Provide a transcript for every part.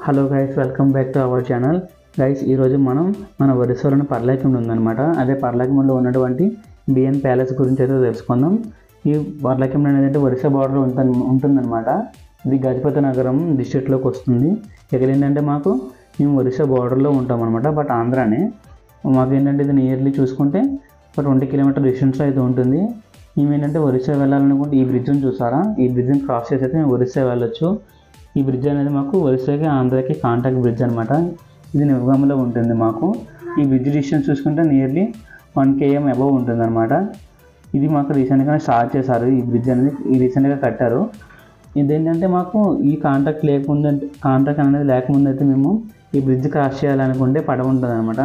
Hello guys, welcome back to our channel. Guys, ఈరోజు మనం మన ఒరిస్సాలోని పర్లాకిముండి ఉందన్నమాట. అదే పర్లాకిముండిలో ఉన్నటువంటి బిఎన్ ప్యాలెస్ గురించి అయితే తెలుసుకుందాం. ఈ పర్లాకిముండి అనేది ఒరిస్సా బార్డర్లో ఉంటుందన్నమాట. ఇది గజపతి నగరం డిస్ట్రిక్ట్లోకి వస్తుంది. ఇక్కడ ఏంటంటే మేము ఒరిస్సా బార్డర్లో ఉంటాం అనమాట. బట్ ఆంధ్రానే మాకు ఏంటంటే ఇది నియర్లీ చూసుకుంటే ఒక 20 కిలోమీటర్ డిస్టెన్స్లో అయితే ఉంటుంది. మేము ఏంటంటే ఒరిస్సా వెళ్ళాలనుకుంటే ఈ బ్రిడ్జ్ని చూసారా, ఈ బ్రిడ్జ్ని క్రాస్ చేసి అయితే మేము ఒరిస్సా వెళ్ళొచ్చు. ఈ బ్రిడ్జ్ అనేది మాకు ఒరిస్సాకి ఆంధ్రాకి కాంటాక్ట్ బ్రిడ్జ్ అనమాట. ఇది నిర్గంలో ఉంటుంది మాకు. ఈ బ్రిడ్జ్ డిస్టెన్స్ చూసుకుంటే నియర్లీ 1 km అబవ్ ఉంటుంది అనమాట. ఇది మాకు రీసెంట్గా స్టార్ట్ చేశారు. ఈ బ్రిడ్జ్ అనేది రీసెంట్గా కట్టారు. ఇదేంటంటే మాకు ఈ కాంటాక్ట్ అనేది లేకముందు అయితే మేము ఈ బ్రిడ్జ్ క్రాస్ చేయాలనుకుంటే పడవ ఉంటుంది అనమాట.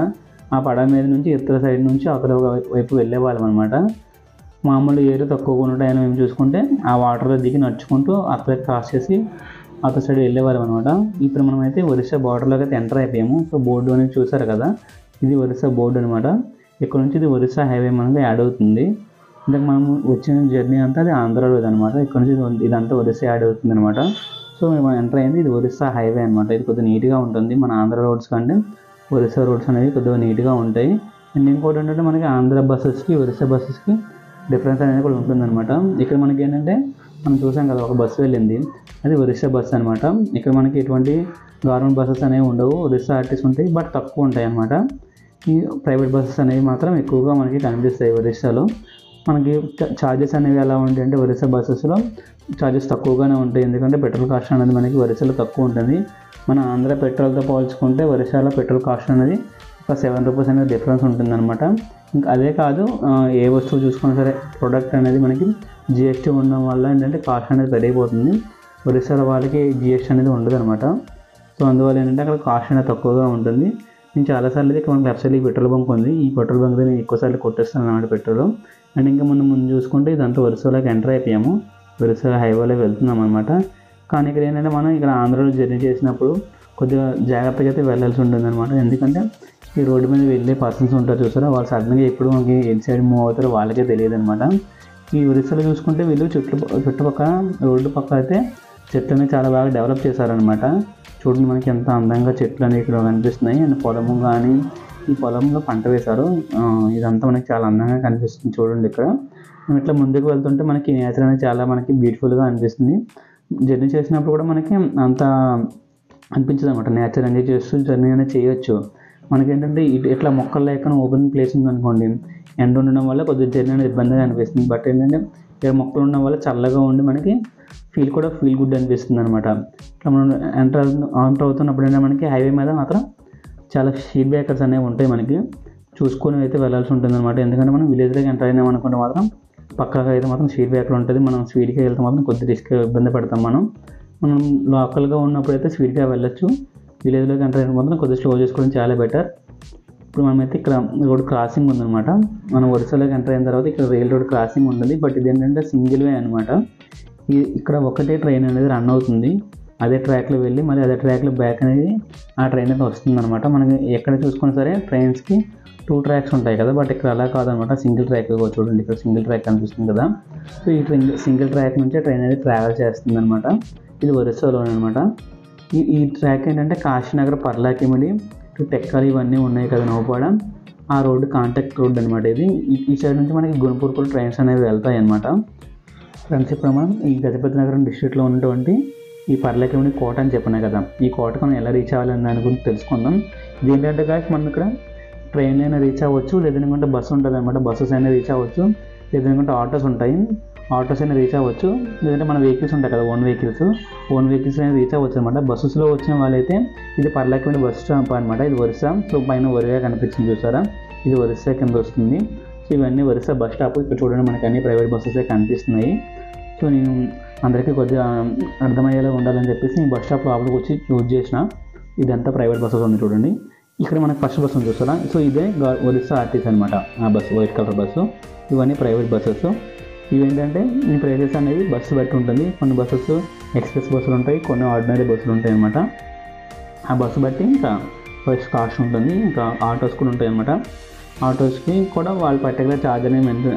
ఆ పడవ మీద నుంచి ఇతర సైడ్ నుంచి అక్కడ వైపు వెళ్ళేవాళ్ళం అనమాట. మామూలు ఏరియా తక్కువగా ఉంటాయని మేము చూసుకుంటే ఆ వాటర్లో దిగి నడుచుకుంటూ అక్కడ క్రాస్ చేసి అటు సైడ్ వెళ్ళేవాళ్ళం అనమాట. ఇప్పుడు మనమైతే ఒరిస్సా బార్డర్లోకి అయితే ఎంటర్ అయిపోయాము. సో బోర్డు అనేది చూసారు కదా, ఇది ఒరిస్సా బోర్డు అనమాట. ఇక్కడ నుంచి ఇది ఒరిస్సా హైవే మనకి యాడ్ అవుతుంది. ఇందాక మనం వచ్చిన జర్నీ అంతా అది ఆంధ్రాలో అనమాట. ఇక్కడ నుంచి ఇదంతా ఒరిస్సా యాడ్ అవుతుంది అనమాట. సో మేము ఎంటర్ అయింది, ఇది ఒరిస్సా హైవే అనమాట. ఇది కొద్దిగా నీట్గా ఉంటుంది. మన ఆంధ్ర రోడ్స్ కంటే ఒరిస్సా రోడ్స్ అనేవి కొద్దిగా నీట్గా ఉంటాయి. అండ్ ఇంకోటి ఏంటంటే మనకి ఆంధ్ర బస్సెస్కి ఒరిస్సా బస్సెస్కి డిఫరెన్స్ అనేది కూడా ఉంటుందన్నమాట. ఇక్కడ మనకి ఏంటంటే మనం చూసాం కదా, ఒక బస్సు వెళ్ళింది, అది ఒరిస్సా బస్సు అనమాట. ఇక్కడ మనకి ఎటువంటి గవర్నమెంట్ బస్సెస్ అనేవి ఉండవు. ఒరిస్సా ఆర్టీసీ ఉంటాయి, బట్ తక్కువ ఉంటాయి అనమాట. ఈ ప్రైవేట్ బస్సెస్ అనేవి మాత్రం ఎక్కువగా మనకి కనిపిస్తాయి ఒరిస్సాలో. మనకి ఛార్జెస్ అనేవి ఎలా ఉంటాయి అంటే ఒరిస్సా బస్సెస్లో ఛార్జెస్ తక్కువగానే ఉంటాయి. ఎందుకంటే పెట్రోల్ కాస్ట్ అనేది మనకి ఒరిస్సాలో తక్కువ ఉంటుంది. మన ఆంధ్ర పెట్రోల్తో పోల్చుకుంటే ఒరిస్సాలో పెట్రోల్ కాస్ట్ అనేది ఒక 7 రూపీస్ అనేది డిఫరెన్స్ ఉంటుందన్నమాట. ఇంకా అదే కాదు, ఏ వస్తువు చూసుకున్నా సరే ప్రోడక్ట్ అనేది మనకి జిఎస్టీ ఉండడం వల్ల ఏంటంటే కాస్ట్ అనేది పెరిగిపోతుంది. ఒరిస్సాలో వాళ్ళకి జిఎస్టీ అనేది ఉండదు అనమాట. సో అందువల్ల ఏంటంటే అక్కడ కాస్ట్ అనేది తక్కువగా ఉంటుంది. నేను చాలాసార్లు అయితే మనకి లెఫ్ట్ సైడ్ ఈ పెట్రోల్ బంక్ ఉంది. ఈ పెట్రోల్ బంక్ నేను ఎక్కువసార్లు కొట్టేస్తాను అన్నమాట పెట్రోల్. అండ్ ఇంకా మనం ముందు చూసుకుంటే ఇదంతా ఒరిస్సాలోకి ఎంటర్ అయిపోయాము. ఒరిస్సా హైవేలో వెళ్తున్నాం అనమాట. కానీ ఇక్కడ ఏంటంటే మనం ఇక్కడ ఆంధ్రాలో జర్నీ చేసినప్పుడు కొద్దిగా జాగ్రత్తగా అయితే వెళ్ళాల్సి ఉంటుంది అనమాట. ఎందుకంటే ఈ రోడ్డు మీద వెళ్ళే పర్సన్స్ ఉంటారు చూసారా, వాళ్ళు సడన్గా ఎప్పుడు మనకి ఏ సైడ్ మూవ్ అవుతారో వాళ్ళకే తెలియదు అనమాట. ఈ ఒరిస్సాలో చూసుకుంటే వీళ్ళు చుట్టుపక్కల రోడ్డు పక్క అయితే చెట్లు అనేవి చాలా బాగా డెవలప్ చేశారనమాట. చూడండి మనకి ఎంత అందంగా చెట్లు అనేవి ఇక్కడ కనిపిస్తున్నాయి. అండ్ పొలము కానీ ఈ పొలంలో పంట వేశారు. ఇదంతా మనకి చాలా అందంగా కనిపిస్తుంది. చూడండి ఇక్కడ మనం ఇట్లా ముందుకు వెళ్తుంటే మనకి నేచర్ అనేది చాలా మనకి బ్యూటిఫుల్గా అనిపిస్తుంది. జర్నీ చేసినప్పుడు కూడా మనకి అంత అనిపించదు అనమాట. నేచర్ ఎంజాయ్ చేస్తూ జర్నీ అనేది చేయొచ్చు. మనకేంటంటే ఇట్లా మొక్కలు లేకుండా ఓపెన్ ప్లేస్ ఉందనుకోండి, ఎండ ఉండడం వల్ల కొద్దిగా జర్నీ అనేది ఇబ్బందిగా అనిపిస్తుంది. బట్ ఏంటంటే ఇక్కడ మొక్కలు ఉండడం వల్ల చల్లగా ఉండి మనకి ఫీల్ గుడ్ అనిపిస్తుంది అనమాట. ఇట్లా మనం ఎంటర్ అవుతున్నప్పుడు ఏంటంటే మనకి హైవే మీద మాత్రం చాలా స్పీడ్ బ్రేకర్స్ అనేవి ఉంటాయి. మనకి చూసుకొని అయితే వెళ్ళాల్సి ఉంటుంది అనమాట. ఎందుకంటే మనం విలేజ్లోకి ఎంటర్ అయినాం అనుకుంటే మాత్రం పక్కగా అయితే మాత్రం స్పీడ్ బ్రేకర్ ఉంటుంది. మనం స్పీడ్గా వెళ్తే మాత్రం కొద్దిగా ఇబ్బంది పడతాం. మనం లోకల్గా ఉన్నప్పుడు అయితే స్పీడ్గా వెళ్ళొచ్చు. విలేజ్లోకి ఎంటర్ అయిన మాత్రం కొద్దిగా స్లో చేసుకోవడం చాలా బెటర్. ఇప్పుడు మనమైతే ఇక్కడ రోడ్ క్రాసింగ్ ఉందన్నమాట. మనం ఒరిస్సాలోకి ఎంటర్ అయిన తర్వాత ఇక్కడ రైల్ రోడ్ క్రాసింగ్ ఉంటుంది. బట్ ఇది ఏంటంటే సింగిల్ వే అనమాట. ఇక్కడ ఒకటే ట్రైన్ అనేది రన్ అవుతుంది. అదే ట్రాక్లో వెళ్ళి మళ్ళీ అదే ట్రాక్లో బ్యాక్ అనేది ఆ ట్రైన్ అయితే వస్తుంది అనమాట. మనకి ఎక్కడ చూసుకున్నా సరే ట్రైన్స్కి 2 ట్రాక్స్ ఉంటాయి కదా, బట్ ఇక్కడ అలా కాదనమాట. సింగిల్ ట్రాక్ చూడండి, ఇక్కడ సింగిల్ ట్రాక్ కనిపిస్తుంది కదా. సో ఈ సింగిల్ ట్రాక్ నుంచే ట్రైన్ అనేది ట్రావెల్ చేస్తుంది అనమాట. ఇది ఒరిస్సాలోనే అనమాట. ఈ ట్రాక్ ఏంటంటే కాశీనగర్, పర్లాకిముడి, టెక్కలి ఇవన్నీ ఉన్నాయి కదా, నౌపాడ, ఆ రోడ్డు కాంటాక్ట్ రోడ్ అనమాట. ఇది ఈ సైడ్ నుంచి మనకి గుణపూర్ కూడా ట్రైన్స్ అనేవి వెళ్తాయి అనమాట. ఫ్రెండ్స్, ఇప్పుడు మనం ఈ గజపతి నగరం డిస్ట్రిక్ట్లో ఉన్నటువంటి ఈ పర్లాకిముడి కోట అని చెప్పినాయి కదా, ఈ కోటకు మనం ఎలా రీచ్ అవ్వాలని దాని గురించి తెలుసుకుందాం. ఇది ఏంటంటే కాదు, మనం ఇక్కడ ట్రైన్ అయినా రీచ్ అవ్వచ్చు, లేదనుకుంటే బస్సు ఉంటుంది అనమాట. బస్సెస్ అయినా రీచ్ అవ్వచ్చు, లేదనుకుంటే ఆటోస్ ఉంటాయి, ఆటోస్ అయినా రీచ్ అవ్వచ్చు, లేదంటే మన వెహికల్స్ ఉంటాయి కదా, ఓన్ వెహికల్స్ అయినా రీచ్ అవ్వచ్చు అనమాట. బస్సెస్లో వచ్చిన వాళ్ళైతే ఇది పర్లాకిముడి బస్ స్టాప్ అనమాట. ఇది ఒరిస్సా. సో పైన ఒరిగా కనిపించింది చూసారా, ఇది ఒరిస్సా కింద వస్తుంది. సో ఇవన్నీ ఒరిస్సా బస్ స్టాప్. ఇక్కడ చూడండి మనకి అన్ని ప్రైవేట్ బస్సెస్ కనిపిస్తున్నాయి. సో నేను అందరికీ కొద్దిగా అర్థమయ్యేలా ఉండాలని చెప్పేసి ఈ బస్ స్టాప్ లోపలికి వచ్చి యూజ్ చేసిన. ఇదంతా ప్రైవేట్ బస్సెస్ ఉంది చూడండి. ఇక్కడ మనకి ఫస్ట్ బస్సు ఉంది చూసారా, సో ఇదే ఒరిస్సా ఆర్టీసీ అనమాట. ఆ బస్సు వైట్ కలర్ బస్సు. ఇవన్నీ ప్రైవేట్ బస్సెస్. ఇవేంటంటే ఈ ప్రైజెస్ అనేది బస్సు బట్టి ఉంటుంది. కొన్ని బస్సెస్ ఎక్స్ప్రెస్ బస్సులు ఉంటాయి, కొన్ని ఆర్డినరీ బస్సులు ఉంటాయి అన్నమాట. ఆ బస్సు బట్టి ఇంకా ఫస్ట్ కాస్ట్ ఉంటుంది. ఇంకా ఆటోస్ కూడా ఉంటాయి అన్నమాట. ఆటోస్కి కూడా వాళ్ళు పర్టికులర్ ఛార్జ్ అనేది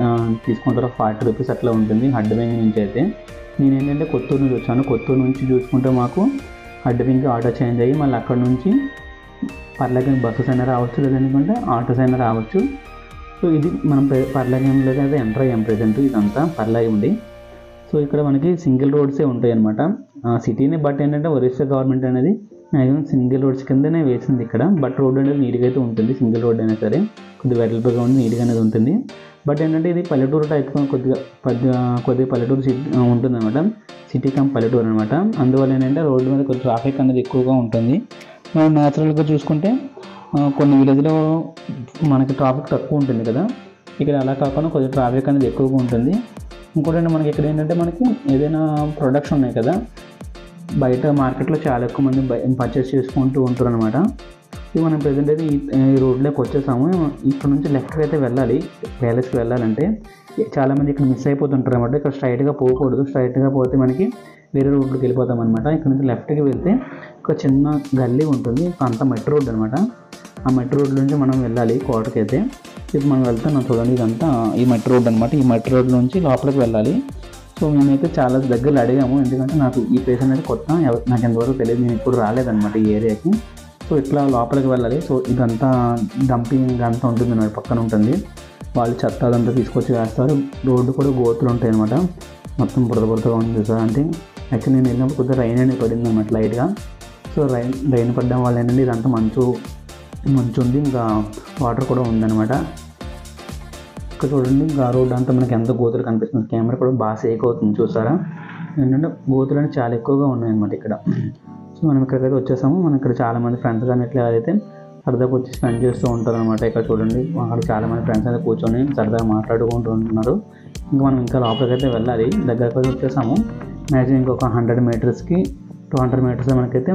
తీసుకుంటారు. 40 రూపీస్ అట్లా ఉంటుంది హడ్డబెంగి నుంచి అయితే. నేను ఏంటంటే కొత్తూరు నుంచి వచ్చాను. కొత్తూరు నుంచి చూసుకుంటే మాకు అడ్డపింకి ఆటో చేంజ్ అయ్యి మళ్ళీ అక్కడ నుంచి పర్లాకేం బస్సెస్ అయినా రావచ్చు, లేదనుకుంటే ఆటోస్ అయినా రావచ్చు. సో ఇది మనం పర్లాకేంలోకి అయితే ఎంటర్ అయ్యాం ప్రజెంట్. ఇదంతా పర్లాకేంది. సో ఇక్కడ మనకి సింగిల్ రోడ్సే ఉంటాయి అనమాట సిటీని. బట్ ఏంటంటే ఒరిస్సా గవర్నమెంట్ అనేది మ్యాక్సిమం సింగిల్ రోడ్స్ కిందనే వేసింది ఇక్కడ. బట్ రోడ్ అనేది నీట్గా అయితే ఉంటుంది, సింగిల్ రోడ్ అయినా సరే కొద్దిగా వెడల్పుగా ఉంది, నీట్గా అనేది ఉంటుంది. బట్ ఏంటంటే ఇది పల్లెటూరు టైప్ కొద్దిగా పల్లెటూరు సిటీ ఉంటుంది అనమాట, సిటీ కమ్ పల్లెటూరు అనమాట. అందువల్ల ఏంటంటే రోడ్డు మీద కొద్దిగా ట్రాఫిక్ అనేది ఎక్కువగా ఉంటుంది. మనం న్యాచురల్గా చూసుకుంటే కొన్ని విలేజ్లో మనకి ట్రాఫిక్ తక్కువ ఉంటుంది కదా, ఇక్కడ అలా కాకుండా కొద్దిగా ట్రాఫిక్ అనేది ఎక్కువగా ఉంటుంది. ఇంకోటి మనకి ఇక్కడ ఏంటంటే మనకి ఏదైనా ప్రొడక్ట్స్ ఉన్నాయి కదా, బయట మార్కెట్లో చాలా ఎక్కువ మంది పర్చేస్ చేసుకుంటూ ఉంటారు అనమాట. ఇది మనం ప్రజెంట్ అయితే ఈ రోడ్లోకి వచ్చేసాము. ఇక్కడ నుంచి లెఫ్ట్కి అయితే వెళ్ళాలి, ప్యాలెస్కి వెళ్ళాలంటే. చాలామంది ఇక్కడ మిస్ అయిపోతుంటారు అనమాట. ఇక్కడ స్ట్రైట్గా పోకూడదు, స్ట్రైట్గా పోతే మనకి వేరే రోడ్లోకి వెళ్ళిపోతాం అనమాట. ఇక్కడ నుంచి లెఫ్ట్కి వెళ్తే ఒక చిన్న గల్లీ ఉంటుంది, అంత మెట్రో రోడ్ అనమాట. ఆ మెట్రో రోడ్ నుంచి మనం వెళ్ళాలి కోటకి అయితే. ఇప్పుడు మనం వెళ్తున్నాం చూడండి, ఇదంతా ఈ మెట్రో రోడ్ అనమాట. ఈ మెట్రో రోడ్ నుంచి లోపలికి వెళ్ళాలి. సో మేమైతే చాలా దగ్గరలో అడిగాము, ఎందుకంటే నాకు ఈ ప్లేస్ అనేది కొత్త, నాకు ఎంతవరకు తెలియదు, నేను ఇప్పుడు రాలేదన్నమాట ఈ ఏరియాకి. సో ఇట్లా లోపలికి వెళ్ళాలి. సో ఇదంతా డంపింగ్ అంతా ఉంటుంది అన్నమాట, పక్కన ఉంటుంది. వాళ్ళు చెత్త అదంతా తీసుకొచ్చి వేస్తారు. రోడ్డు కూడా గోతులు ఉంటాయి అనమాట, మొత్తం బురదగా ఉంది సార్. అంటే యాక్చువల్లీ నేను వెళ్ళినప్పుడు కొద్దిగా రైన్ అనేది పడింది అనమాట లైట్గా. సో రైన్ పడడం వల్ల ఏంటంటే ఇదంతా మంచు ఉంది, ఇంకా వాటర్ కూడా ఉందన్నమాట. ఇక్కడ చూడండి, ఇంకా రోడ్డు అంతా మనకి ఎంత గోతులు కనిపిస్తుంది. కెమెరా కూడా బాగా సేక్ అవుతుంది చూసారా. ఏంటంటే గోతులు అనేవి చాలా ఎక్కువగా ఉన్నాయన్నమాట ఇక్కడ. సో మనం ఇక్కడికైతే వచ్చేసాము. మనం ఇక్కడ చాలామంది ఫ్రెండ్స్ కానీ ఇట్లా అయితే సరదాగా వచ్చి స్పెండ్ చేస్తూ ఉంటారు అనమాట. ఇక్కడ చూడండి, అక్కడ చాలామంది ఫ్రెండ్స్ అయితే కూర్చొని సరదాగా మాట్లాడుకుంటూ ఉంటున్నారు. ఇంకా మనం ఇంకా లోపలికి అయితే వెళ్ళాలి. దగ్గరకు అయితే వచ్చేసాము. మ్యాక్సిమం ఇంకొక 100 మీటర్స్కి 200 మీటర్స్ మనకైతే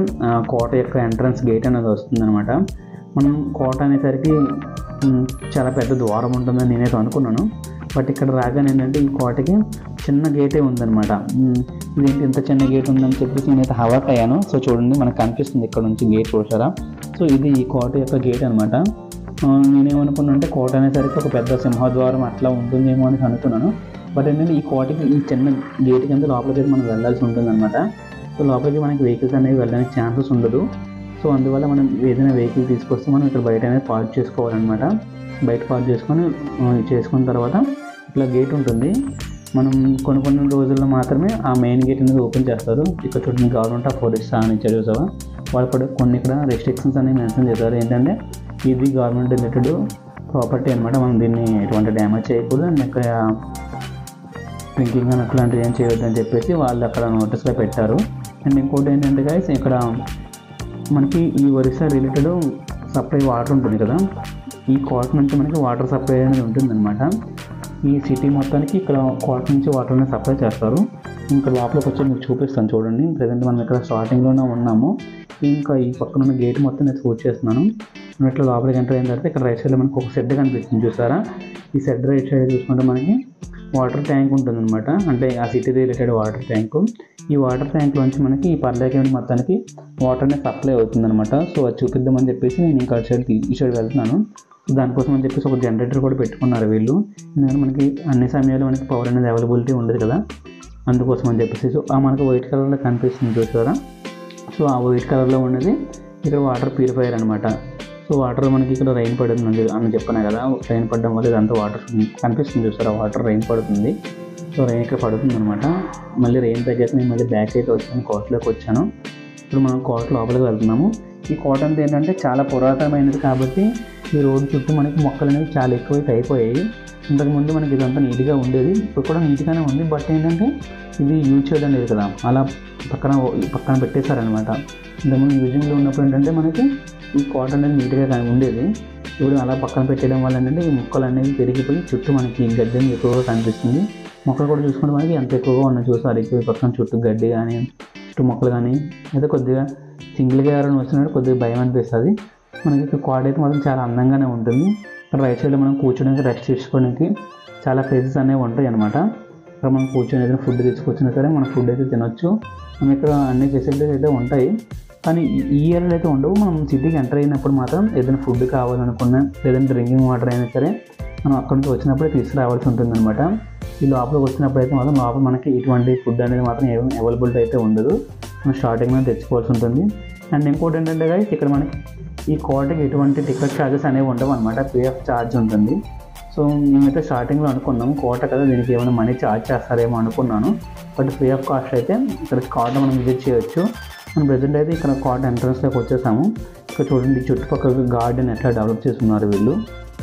కోట యొక్క ఎంట్రన్స్ గేట్ అనేది వస్తుందన్నమాట. మనం కోట అనేసరికి చాలా పెద్ద ద్వారం ఉంటుందని నేనైతే అనుకున్నాను. బట్ ఇక్కడ రాగానే ఏంటంటే ఈ కోటకి చిన్న గేటే ఉందన్నమాట. ఇదేంటి ఇంత చిన్న గేట్ ఉందని చెప్పేసి నేనైతే హవాక్ అయ్యాను. సో చూడండి, మనకు కనిపిస్తుంది ఇక్కడ నుంచి గేట్ చూసారా. సో ఇది ఈ కోట యొక్క గేట్ అనమాట. నేనేమనుకున్నా అంటే కోట అనేసరికి ఒక పెద్ద సింహద్వారం అట్లా ఉంటుందేమో అని అనుకున్నాను. బట్ ఏంటంటే ఈ కోటకి ఈ చిన్న గేట్ కింద లోపలికి మనం వెళ్ళాల్సి ఉంటుందన్నమాట. సో లోపలికి మనకి వెహికల్స్ అనేవి వెళ్ళడానికి ఛాన్సెస్ ఉండదు. సో అందువల్ల మనం ఏదైనా వెహికల్ తీసుకొస్తే మనం ఇక్కడ బయట అనేది పార్క్ చేసుకోవాలన్నమాట. బయట పార్క్ చేసుకున్న తర్వాత ఇట్లా గేట్ ఉంటుంది. మనం కొన్ని రోజుల్లో మాత్రమే ఆ మెయిన్ గేట్ అనేది ఓపెన్ చేస్తారు. ఇక్కడ చూడండి, గవర్నమెంట్ ఆఫ్ ఒరిస్సా అని ఇచ్చారు చూసావా. వాళ్ళు కూడా కొన్ని ఇక్కడ రెస్ట్రిక్షన్స్ అనేవి మెన్షన్ చేశారు. ఏంటంటే ఇది గవర్నమెంట్ రిలేటెడ్ ప్రాపర్టీ అనమాట, మనం దీన్ని ఎటువంటి డ్యామేజ్ చేయకూడదు, అండ్ ఇక్కడ డ్రింకింగ్ అని అట్లాంటివి ఏం చేయొద్దు అని చెప్పేసి వాళ్ళు అక్కడ నోటీస్లో పెట్టారు. అండ్ ఇంకోటి ఏంటంటే గైస్, ఇక్కడ మనకి ఈ ఒరిస్సా రిలేటెడ్ సప్లై వాటర్ ఉంటుంది కదా, ఈ కోట నుంచి మనకి వాటర్ సప్లై అనేది ఉంటుందన్నమాట. ఈ సిటీ మొత్తానికి ఇక్కడ కోట నుంచి వాటర్ అనేది సప్లై చేస్తారు. ఇంకా లోపలికి వచ్చి మీకు చూపిస్తాను చూడండి. ప్రజెంట్ మనం ఇక్కడ స్టార్టింగ్లోనే ఉన్నాము. ఇంకా ఈ పక్కన ఉన్న గేట్ మొత్తం నేను షూట్ చేస్తున్నాను. మనం ఇట్లా లోపలికి ఎంటర్ అయిన తర్వాత ఇక్కడ రైట్ సైడ్లో మనకి ఒక షెడ్ కనిపిస్తుంది చూసారా. ఈ షెడ్ రైట్ సైడ్ చూసుకుంటే మనకి వాటర్ ట్యాంక్ ఉంటుందన్నమాట, అంటే ఆ సిటీ రిలేటెడ్ వాటర్ ట్యాంకు. ఈ వాటర్ ట్యాంక్లోంచి మనకి ఈ పర్లాకేండ్ మొత్తానికి వాటర్ అనేది సప్లై అవుతుందన్నమాట. సో అది చూపిద్దామని చెప్పేసి నేను ఇంకా ఈ సైడ్ వెళ్తున్నాను. దానికోసం అని చెప్పేసి ఒక జనరేటర్ కూడా పెట్టుకున్నారు వీళ్ళు. ఎందుకంటే మనకి అన్ని సమయాల్లో మనకి పవర్ అనేది అవైలబిలిటీ ఉండదు కదా, అందుకోసం అని చెప్పేసి. సో మనకు వైట్ కలర్లో కనిపిస్తుంది చూసారా. సో ఆ వైట్ కలర్లో ఉన్నది ఇక్కడ వాటర్ ప్యూరిఫైయర్ అనమాట. సో వాటర్ మనకి ఇక్కడ రైన్ పడుతుంది అని చెప్పినా కదా, రైన్ పడడం వల్ల ఇదంతా వాటర్ కనిపిస్తుంది చూసారా. వాటర్ రైన్ పడుతుంది. సో రైన్ ఇక్కడ పడుతుంది అనమాట. మళ్ళీ రైన్ తగ్గాక నేను మళ్ళీ బ్యాక్ అయితే వచ్చాను, కోటలోకి వచ్చాను. ఇప్పుడు మనం కోట లోపలికి వెళ్తున్నాము. ఈ కోట అంతా ఏంటంటే చాలా పురాతనమైనది కాబట్టి ఈ రోడ్డు చుట్టూ మనకి మొక్కలు అనేవి చాలా ఎక్కువైతే అయిపోయాయి. ఇంతకుముందు మనకి ఇదంతా నీట్గా ఉండేది, ఇప్పుడు కూడా నీట్గానే ఉంది. బట్ ఏంటంటే ఇది యూజ్ చేయడం లేదు కదా, అలా పక్కన పెట్టేశారనమాట. ఇంతకుముందు యూజింగ్లో ఉన్నప్పుడు ఏంటంటే మనకి ఈ కోట అనేది నీట్గా ఉండేది. ఇప్పుడు అలా పక్కన పెట్టడం వల్ల ఏంటంటే ఈ మొక్కలు అనేవి పెరిగిపోయి చుట్టూ మనకి గడ్డి ఎక్కువగా కనిపిస్తుంది. మొక్కలు కూడా చూసుకుంటే మనకి ఎంత ఎక్కువగా ఉన్నాయి చూసారు. ఎక్కువ పక్కన చుట్టూ గడ్డి కానీ చుట్టూ మొక్కలు కానీ అయితే కొద్దిగా సింగిల్గా ఎవరైనా వచ్చినట్టు కొద్దిగా భయం అనిపిస్తుంది. మనకి కోట అయితే మాత్రం చాలా అందంగానే ఉంటుంది. రైట్ సైడ్లో మనం కూర్చోడానికి రెస్ట్ తీసుకోవడానికి చాలా ప్లేసెస్ అనేవి ఉంటాయి అనమాట. ఇక్కడ మనం కూర్చొని ఏదైనా ఫుడ్ తీసుకొచ్చినా సరే మనం ఫుడ్ అయితే తినొచ్చు. మనం ఇక్కడ అన్ని ఫెసిలిటీస్ అయితే ఉంటాయి, కానీ ఈ ఏరియాలో అయితే ఉండవు. మనం సిటీకి ఎంటర్ అయినప్పుడు మాత్రం ఏదైనా ఫుడ్ కావాలనుకున్నా లేదంటే డ్రింకింగ్ వాటర్ అయినా సరే మనం అక్కడ నుంచి వచ్చినప్పుడే తీసుకురావాల్సి ఉంటుందన్నమాట. ఈ లోపలికి వచ్చినప్పుడు అయితే మాత్రం లోపల మనకి ఇటువంటి ఫుడ్ అనేది మాత్రం ఏం అవైలబిలిటీ అయితే ఉండదు, మనం స్టార్టింగ్లో తెచ్చుకోవాల్సి ఉంటుంది. అండ్ ఇంకోటి ఏంటంటే గైస్, ఇక్కడ మనకి ఈ కోటకి ఎటువంటి టికెట్ ఛార్జెస్ అనేవి ఉండవు అనమాట, ఫ్రీ ఆఫ్ ఛార్జ్ ఉంటుంది. సో మేమైతే స్టార్టింగ్లో అనుకున్నాము కోట కదా దీనికి ఏమైనా మనీ ఛార్జ్ చేస్తారేమో అనుకున్నాను, బట్ ఫ్రీ ఆఫ్ కాస్ట్ అయితే ఇక్కడ కోట మనం విజిట్ చేయొచ్చు. మనం ప్రజెంట్ అయితే ఇక్కడ కోట ఎంట్రన్స్లోకి వచ్చేసాము. ఇక్కడ చూడండి చుట్టుపక్కల గార్డెన్ ఎట్లా డెవలప్ చేస్తున్నారు వీళ్ళు,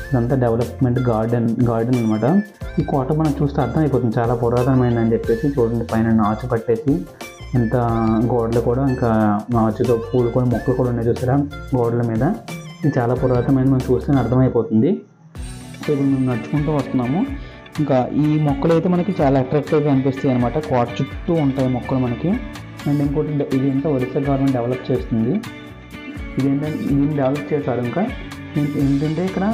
ఇదంతా డెవలప్మెంట్ గార్డెన్ అనమాట. ఈ కోట మనం చూస్తే అర్థమైపోతుంది చాలా పురాతనమైందని చెప్పేసి. చూడండి పైన నాచు పట్టేసి ఎంత గోడలు కూడా ఇంకా నాచుతో పూలు కూడా మొక్కలు కూడా ఉన్నాయి చూసారా గోడల మీద, ఇది చాలా పురాతనమైన మనం చూస్తే అర్థమైపోతుంది. సో ఇప్పుడు మేము నడుచుకుంటూ వస్తున్నాము. ఇంకా ఈ మొక్కలు అయితే మనకి చాలా అట్రాక్టివ్గా అనిపిస్తాయి అనమాట, కోట చుట్టూ ఉంటాయి మొక్కలు మనకి. అండ్ ఇంకోటి ఇది అంతా ఒరిస్సా గవర్నమెంట్ డెవలప్ చేస్తుంది, ఇదేంటంటే దీన్ని డెవలప్ చేశారు. ఇంకా ఏంటంటే ఇక్కడ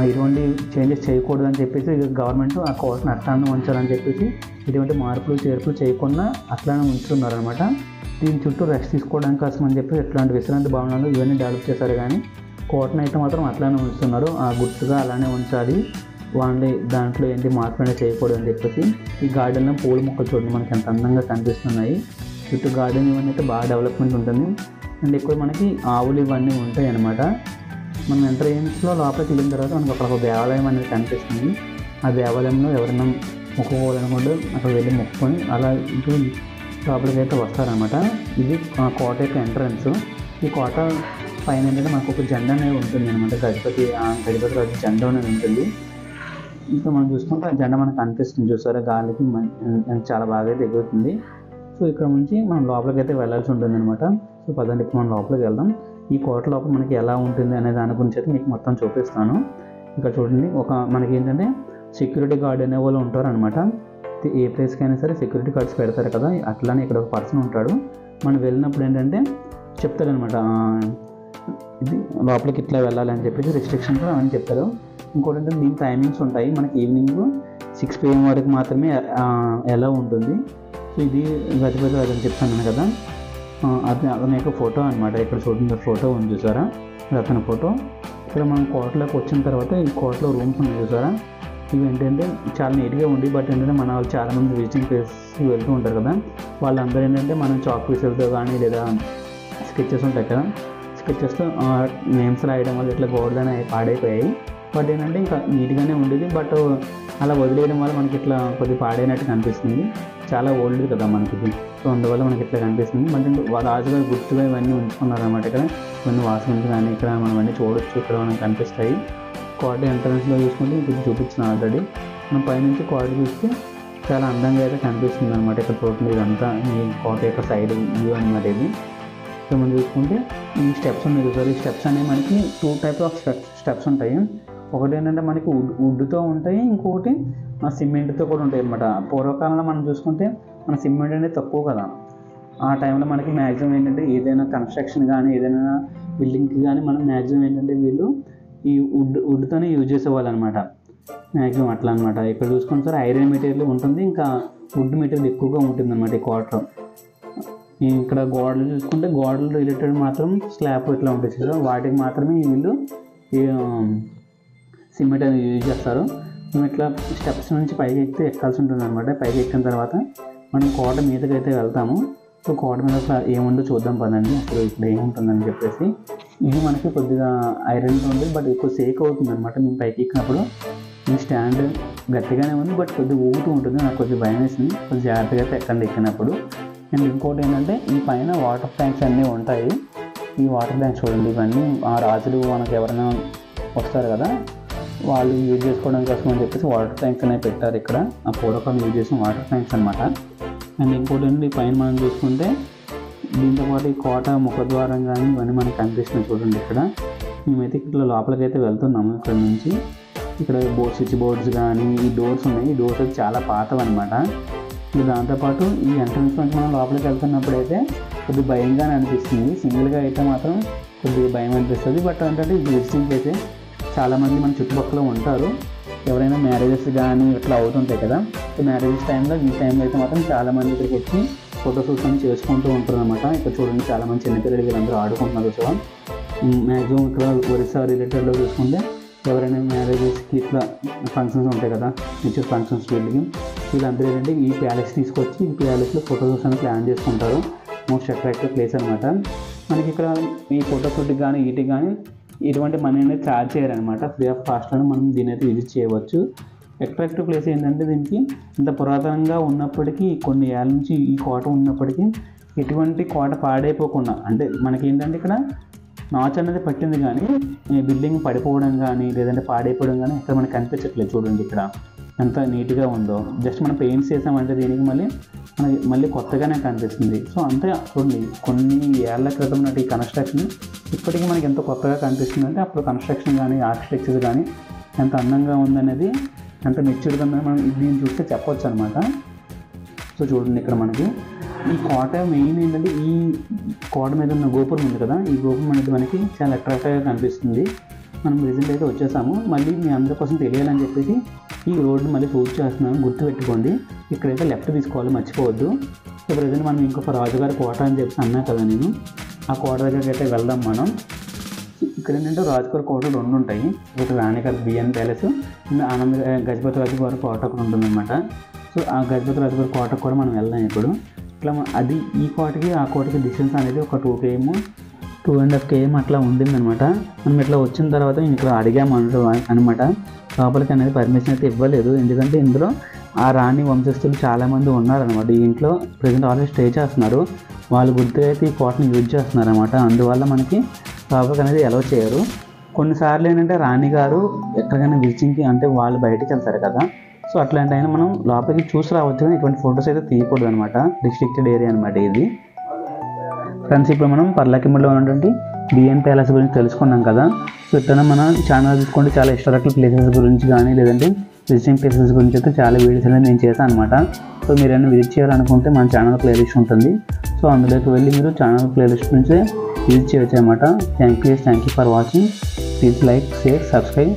ఇటువంటి చేంజెస్ చేయకూడదు అని చెప్పేసి గవర్నమెంట్ ఆ కోటను అట్లానే ఉంచాలని చెప్పేసి ఎటువంటి మార్పులు చేర్పులు చేయకుండా అట్లానే ఉంచుతున్నారు అనమాట. దీని చుట్టూ రెస్ట్ తీసుకోవడానికి కోసం అని చెప్పి ఇట్లాంటి విశ్రాంతి భవనాలు ఇవన్నీ డెవలప్ చేశారు, కానీ కోటను అయితే మాత్రం అట్లానే ఉంచుతున్నారు, ఆ గుర్తుగా అలానే ఉంచాలి, వాళ్ళని దాంట్లో ఏంటి మార్పు అనేది చేయకూడదు అని చెప్పేసి. ఈ గార్డెన్లో పూల మొక్కలు చూడండి మనకి ఎంత అందంగా కనిపిస్తున్నాయి, చుట్టూ గార్డెన్ ఇవన్నీ అయితే బాగా డెవలప్మెంట్ ఉంటుంది. అండ్ ఇక్కడ మనకి ఆవులు ఇవన్నీ ఉంటాయి అన్నమాట. మనం ఎంట్రన్స్లో లోపలికి వెళ్ళిన తర్వాత మనకు అక్కడ ఒక దేవాలయం అనేది కనిపిస్తుంది, ఆ దేవాలయంలో ఎవరైనా మొక్కుకోవాలనుకుంటే అక్కడ వెళ్ళి మొక్కుకొని అలా ఇటు లోపలికి అయితే వస్తారనమాట. ఇది కోట యొక్క ఎంట్రన్స్. ఈ కోట పైన ఏంటంటే మనకు ఒక జెండా అనేది ఉంటుంది అనమాట, గజపతి రాజు జెండా అనేది ఉంటుంది. ఇంకా మనం చూసుకుంటే ఆ జెండా మనకు కనిపిస్తుంది చూసారా, గాలికి చాలా బాగా అయితే ఎగురుతుంది. సో ఇక్కడ నుంచి మనం లోపలికి అయితే వెళ్ళాల్సి ఉంటుంది అనమాట. సో పదండి ఇప్పుడు మనం లోపలికి వెళ్దాం. ఈ కోట లోపల మనకి ఎలా ఉంటుంది అనే దాని గురించి అయితే మీకు మొత్తం చూపిస్తాను. ఇక్కడ చూడండి మనకి ఏంటంటే సెక్యూరిటీ గార్డ్ అనే వాళ్ళు ఉంటారు అనమాట. ఏ ప్లేస్కి అయినా సరే సెక్యూరిటీ గార్డ్స్ పెడతారు కదా, అట్లానే ఇక్కడ ఒక పర్సన్ ఉంటాడు. మనం వెళ్ళినప్పుడు ఏంటంటే చెప్తారనమాట, ఇది లోపలికి ఇట్లా వెళ్ళాలి అని చెప్పేసి రిస్ట్రిక్షన్స్ అని చెప్తారు. ఇంకోటి ఏంటంటే దీని టైమింగ్స్ ఉంటాయి, మనకి ఈవినింగ్ 6 PM వరకు మాత్రమే ఎలా ఉంటుంది. సో ఇది గజపతి రాజు అని చెప్తాను కదా, అతని యొక్క ఫోటో అనమాట. ఇక్కడ చూడండి ఫోటో ఉంది చూసారా, అతని ఫోటో. ఇక్కడ మనం కోటలోకి వచ్చిన తర్వాత ఈ కోటలో రూమ్స్ ఉన్నాయి చూసారా, ఇవి ఏంటంటే చాలా నీట్గా ఉంది. బట్ ఏంటంటే మన వాళ్ళు చాలామంది విజిటింగ్ ప్లేస్కి వెళ్తూ ఉంటారు కదా, వాళ్ళందరూ ఏంటంటే మనం చాక్ పీసులతో కానీ లేదా స్కెచెస్ ఉంటాయి కదా, స్కెచెస్తో నేమ్స్ రాయడం వల్ల ఇట్లా గోడలని పాడైపోయాయి. బట్ ఏంటంటే ఇంకా నీట్గానే ఉండేది, బట్ అలా వదిలేయడం వల్ల మనకి ఇట్లా కొద్దిగా పాడైనట్టు కనిపిస్తుంది, చాలా ఓల్డ్ కదా మనకి. సో అందువల్ల మనకి ఇట్లా కనిపిస్తుంది. మళ్ళీ రాజుగారు గుర్తుగా ఇవన్నీ ఉంచుకున్నారన్నమాట. ఇక్కడ ఇవన్నీ వాసనలు కానీ ఇక్కడ మనం అన్నీ చూడొచ్చు, ఇక్కడ మనకు కనిపిస్తాయి. కోట ఎంట్రన్స్లో చూసుకుంటే ఇప్పుడు చూపించిన ఆల్రెడీ. మనం పైనుంచి కోట చూస్తే చాలా అందంగా అయితే కనిపిస్తుంది అనమాట. ఇక్కడ చూడండి ఇదంతా ఈ కోట యొక్క సైడ్ వ్యూ అనమాట ఇది. సో మనం చూసుకుంటే ఈ స్టెప్స్ ఉన్నాయి చూసారు, ఈ స్టెప్స్ అనేవి మనకి 2 types ఆఫ్ స్టెప్స్ ఉంటాయి. ఒకటి ఏంటంటే మనకి వుడ్తో ఉంటాయి, ఇంకొకటి సిమెంట్తో కూడా ఉంటాయి అనమాట. పూర్వకాలంలో మనం చూసుకుంటే మన సిమెంట్ అనేది తక్కువ కదా, ఆ టైంలో మనకి మ్యాక్సిమం ఏంటంటే ఏదైనా కన్స్ట్రక్షన్ కానీ ఏదైనా బిల్డింగ్కి కానీ మనం మ్యాక్సిమం ఏంటంటే వీళ్ళు ఈ వుడ్తోనే యూజ్ చేసేవాళ్ళు అనమాట మ్యాక్సిమం అట్లా అనమాట. ఇక్కడ చూసుకుంటే సార్ ఐరన్ మెటీరియల్ ఉంటుంది, ఇంకా వుడ్ మెటీరియల్ ఎక్కువగా ఉంటుంది అనమాట ఈ కోటలో. ఇక్కడ గోడలు చూసుకుంటే గోడలు రిలేటెడ్ మాత్రం స్లాబ్ ఇట్లా ఉంటుంది సార్, వాటికి మాత్రమే వీళ్ళు సిమెంట్ అనేది యూజ్ చేస్తారు. మేము ఇట్లా స్టెప్స్ నుంచి పైకి ఎక్కాల్సి ఉంటుంది అనమాట. పైకి ఎక్కిన తర్వాత మనం కోట మీదకి అయితే వెళ్తాము. సో కోట మీద అసలు ఏముందో చూద్దాం పదండి, అసలు ఇక్కడ ఏముంటుందని చెప్పేసి. ఇది మనకి కొద్దిగా ఐరన్తో ఉంది, బట్ ఎక్కువ సేక్ అవుతుంది అనమాట. మేము పైకి ఎక్కినప్పుడు ఈ స్టాండ్ గట్టిగానే ఉంది, బట్ కొద్దిగా ఊగుతూ ఉంటుంది, నాకు కొద్దిగా భయం వేసింది. కొద్దిగా జాగ్రత్తగా అయితే ఎక్కినప్పుడు. అండ్ ఇంకోటి ఏంటంటే ఈ పైన వాటర్ ట్యాంక్స్ అన్నీ ఉంటాయి. ఈ వాటర్ ట్యాంక్స్ చూడండి, ఇవన్నీ ఆ రాజులు మనకు ఎవరైనా వస్తారు కదా వాళ్ళు యూజ్ చేసుకోవడం కోసం అని చెప్పేసి వాటర్ ట్యాంక్స్ అనేవి పెట్టారు ఇక్కడ, ఆ పూర్వకాలం యూజ్ చేసిన వాటర్ ట్యాంక్స్ అనమాట. అండ్ ఇంకోటి ఏంటి పైన మనం చూసుకుంటే దీంతోపాటు ఈ కోట ముఖద్వారం కానీ ఇవన్నీ మనకు కనిపిస్తున్నాయి చూడండి. ఇక్కడ మేమైతే ఇట్లా లోపలికి అయితే వెళ్తున్నాము. ఇక్కడ నుంచి ఇక్కడ స్విచ్ బోర్డ్స్ కానీ ఈ డోర్స్ ఉన్నాయి, ఈ డోర్స్ అయితే చాలా పాతవి అనమాట. దాంతోపాటు ఈ ఎంట్రన్స్ నుంచి మనం లోపలికి వెళ్తున్నప్పుడు అయితే కొద్దిగా భయంగానే అనిపిస్తుంది, సింగిల్గా అయితే మాత్రం కొద్దిగా భయం అనిపిస్తుంది. బట్ ఏంటంటే ఇది విజిటింగ్ అయితే చాలామంది మన చుట్టుపక్కల ఉంటారు, ఎవరైనా మ్యారేజెస్ కానీ ఇట్లా అవుతుంటాయి కదా, మ్యారేజెస్ టైంలో ఈ టైంలో అయితే మాత్రం చాలామంది ఇక్కడికి వచ్చి ఫోటోషూట్స్ అని చేసుకుంటూ ఉంటారు అనమాట. ఇక్కడ చూడండి చాలామంది చిన్నపిల్లలు వీళ్ళందరూ ఆడుకుంటున్నారు. సో మ్యాక్సిమం ఇక్కడ ఒరిస్సా రిలేటెడ్లో చూసుకుంటే ఎవరైనా మ్యారేజెస్కి ఇట్లా ఫంక్షన్స్ ఉంటాయి కదా, రిచువల్ ఫంక్షన్స్ వీళ్ళందరూ ఏంటంటే ఈ ప్యాలెస్ తీసుకొచ్చి ఈ ప్యాలెస్లో ఫోటోస్ అని ప్లాన్ చేసుకుంటారు. మోస్ట్ అట్రాక్టివ్ ప్లేస్ అనమాట. మనకి ఇక్కడ ఈ ఫోటోషూట్కి కానీ వీటికి కానీ ఎటువంటి మనీ అనేది ఛార్జ్ చేయరనమాట. ఫ్రీ ఆఫ్ కాస్ట్లోనే మనం దీని అయితే విజిట్ చేయవచ్చు. అట్రాక్టివ్ ప్లేస్ ఏంటంటే దీనికి ఇంత పురాతనంగా ఉన్నప్పటికీ, కొన్ని ఏళ్ళ నుంచి ఈ కోట ఉన్నప్పటికీ ఎటువంటి కోట పాడైపోకుండా, అంటే మనకి ఏంటంటే ఇక్కడ నాచు అనేది పట్టింది కానీ బిల్డింగ్ పడిపోవడం కానీ లేదంటే పాడైపోవడం కానీ ఇక్కడ మనకి కనిపించట్లేదు. చూడండి ఇక్కడ ఎంత నీట్గా ఉందో. జస్ట్ మనం పెయింట్స్ చేసామంటే దీనికి మళ్ళీ కొత్తగానే కనిపిస్తుంది. సో అంతే చూడండి, కొన్ని ఏళ్ల క్రితం నాటి ఈ కన్స్ట్రక్షన్ ఇప్పటికీ మనకి ఎంత కొత్తగా కనిపిస్తుంది అంటే అప్పుడు కన్స్ట్రక్షన్ కానీ ఆర్కిటెక్చర్ కానీ ఎంత అందంగా ఉందనేది, ఎంత మెచ్యూర్గా ఉందని మనం దీన్ని చూస్తే చెప్పవచ్చు అనమాట. సో చూడండి ఇక్కడ మనకి ఈ కోట మెయిన్ ఏంటంటే ఈ కోట మీద ఉన్న గోపురం ఉంది కదా, ఈ గోపురం అనేది మనకి చాలా అట్రాక్టివ్గా కనిపిస్తుంది. మనం రీసెంట్ అయితే వచ్చేసాము. మళ్ళీ మీ అందరి కోసం తెలియాలని చెప్పేసి ఈ రోడ్డు మళ్ళీ షూట్ చేస్తున్నాను, గుర్తుపెట్టుకోండి. ఇక్కడైతే లెఫ్ట్ తీసుకోవాలి, మర్చిపోవద్దు. సో ప్రజెంట్ మనం ఇంకొక రాజుగారి కోట అని చెప్పి అన్నా కదా నేను, ఆ కోట దగ్గరికి అయితే వెళ్దాం మనం. ఇక్కడ ఏంటంటే రాజుగారి కోటలు 2 ఉంటాయి. ఒకటి రాణిగారి బిఎన్ ప్యాలెస్, గజపతి రాజు గారి కోట ఒకటి ఉంటుందన్నమాట. సో ఆ గజపతి రాజు గారి కోటకు కూడా మనం వెళ్దాం ఇప్పుడు. ఇట్లా అది ఈ కోటకి ఆ కోటకి డిస్టెన్స్ అనేది ఒక 2 km 2.5 km అట్లా ఉండిందనమాట. మనం ఇట్లా వచ్చిన తర్వాత నేను ఇక్కడ అడిగాము అనమాట. లోపలికి అనేది పర్మిషన్ అయితే ఇవ్వలేదు, ఎందుకంటే ఇందులో ఆ రాణి వంశస్థులు చాలామంది ఉన్నారనమాట. ఈ ఇంట్లో ప్రజెంట్ ఆల్రెడీ స్టే చేస్తున్నారు. వాళ్ళు గుర్తుగా అయితే ఈ కోటని యూజ్ చేస్తున్నారు అనమాట. అందువల్ల మనకి లోపలికి అనేది అలౌ చేయరు. కొన్నిసార్లు ఏంటంటే రాణి గారు ఎక్కడికైనా విజిటింగ్కి అంటే వాళ్ళు బయటికి వెళ్తారు కదా, సో అట్లాంటి అయినా మనం లోపలికి చూసి రావచ్చు, కానీ ఇటువంటి ఫొటోస్ అయితే తీయకూడదు అనమాట. రిస్ట్రిక్టెడ్ ఏరియా అనమాట ఇది. ఫ్రెండ్స్, ఇప్పుడు మనం పర్లాకింబడిలో ఉన్నటువంటి బిఎన్ ప్యాలెస్ గురించి తెలుసుకున్నాం కదా. సో ఇట్లా మన ఛానల్ చూసుకోండి, చాలా హిస్టారికల్ ప్లేసెస్ గురించి కానీ లేదంటే విజిటింగ్ ప్లేసెస్ గురించి అయితే చాలా వీడియోస్ అనేది నేను చేశాను అనమాట. సో మీరు ఏమైనా విజిట్ చేయాలనుకుంటే మన ఛానల్ ప్లేలిస్ట్ ఉంటుంది. సో అందులోకి వెళ్ళి మీరు ఛానల్ ప్లేలిస్ట్ నుంచే విజిట్ చేయవచ్చు అనమాట. Thank you for watching. Please like, share, subscribe.